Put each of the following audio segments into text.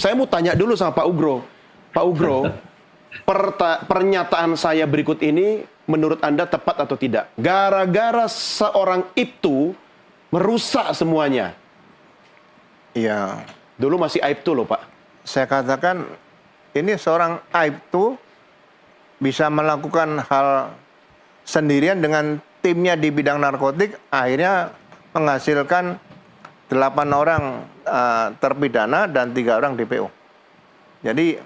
Saya mau tanya dulu sama Pak Ugro. Pak Ugro, pernyataan saya berikut ini menurut Anda tepat atau tidak? Gara-gara seorang itu merusak semuanya. Iya. Dulu masih Aibtu loh, Pak. Saya katakan ini seorang Aibtu bisa melakukan hal sendirian dengan timnya di bidang narkotik, akhirnya menghasilkan 8 orang terpidana dan 3 orang DPO. Jadi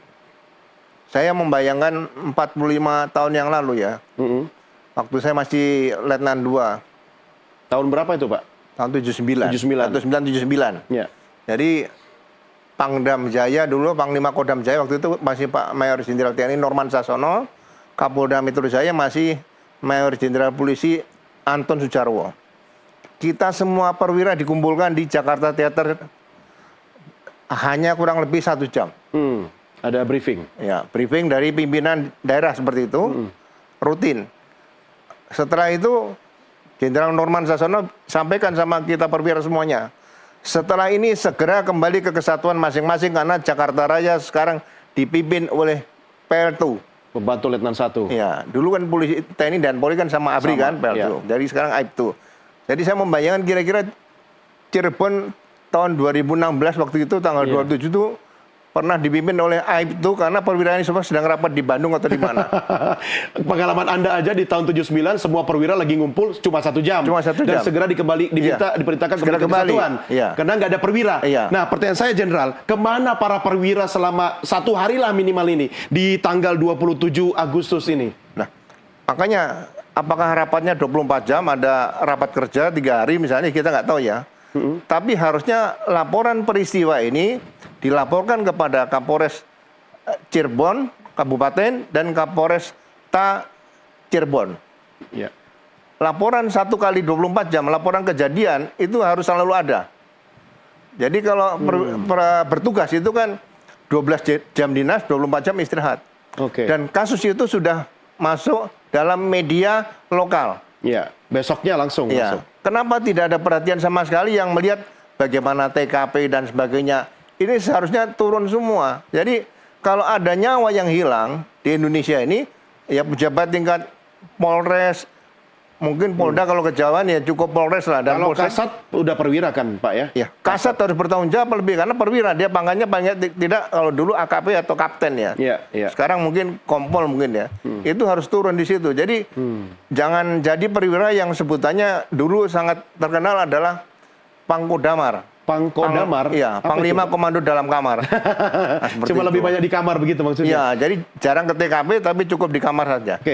saya membayangkan 45 tahun yang lalu ya, waktu saya masih Letnan 2. Tahun berapa itu, Pak? Tahun 79. 79. 1979. Ya. Jadi Pangdam Jaya dulu, Panglima Kodam Jaya waktu itu masih Pak Mayor Jenderal TNI Norman Sasono, Kapolda Metro Jaya masih Mayor Jenderal Polisi Anton Sujarwo. Kita semua perwira dikumpulkan di Jakarta Theater hanya kurang lebih 1 jam. Ada briefing. Ya, briefing dari pimpinan daerah seperti itu, rutin. Setelah itu Jenderal Norman Sasono sampaikan sama kita perwira semuanya, setelah ini segera kembali ke kesatuan masing-masing karena Jakarta Raya sekarang dipimpin oleh PL2. Pembantu Letnan 1. Ya, dulu kan polisi TNI dan Polri kan sama ABRI kan, PL2. Ya. Jadi sekarang Aibtu. Jadi saya membayangkan kira-kira Cirebon tahun 2016 waktu itu tanggal 27 itu pernah dipimpin oleh Aibtu karena perwira ini semua sedang rapat di Bandung atau di mana. Pengalaman Anda aja di tahun 79 semua perwira lagi ngumpul cuma 1 jam. Cuma 1 Dan jam. segera diperintahkan Segera kembali ke kembali. kesatuan. Iya. Karena nggak ada perwira. Iya. Nah, pertanyaan saya Jenderal, kemana para perwira selama 1 hari lah minimal ini di tanggal 27 Agustus ini? Nah, makanya apakah rapatnya 24 jam, ada rapat kerja 3 hari misalnya, kita nggak tahu ya. Tapi harusnya laporan peristiwa ini dilaporkan kepada Kapolres Cirebon, Kabupaten, dan Kapolres Cirebon. Ya. Laporan 1 kali 24 jam, laporan kejadian itu harus selalu ada. Jadi kalau bertugas itu kan 12 jam dinas, 24 jam istirahat. Oke. Dan kasus itu sudah masuk dalam media lokal. Ya, besoknya langsung Ya. masuk. Kenapa tidak ada perhatian sama sekali yang melihat bagaimana TKP dan sebagainya? Ini seharusnya turun semua. Jadi kalau ada nyawa yang hilang di Indonesia ini, ya pejabat tingkat Polres, mungkin Polda kalau kejauhan ya cukup Polres lah. Dan Kalau Polsek, Kasat udah perwira kan, Pak ya? ya Kasat harus bertanggung jawab lebih karena perwira dia pangkatnya tidak kalau dulu AKP atau kapten ya. Iya. Sekarang mungkin kompol mungkin ya. Itu harus turun di situ. Jadi jangan jadi perwira yang sebutannya dulu sangat terkenal adalah Pangkodamar. Pangkodamar? Iya, Apa Panglima itu? Komando dalam kamar. Nah, seperti Cuma lebih itu. banyak di kamar begitu maksudnya? Ya, jadi jarang ke TKP tapi cukup di kamar saja. Oke.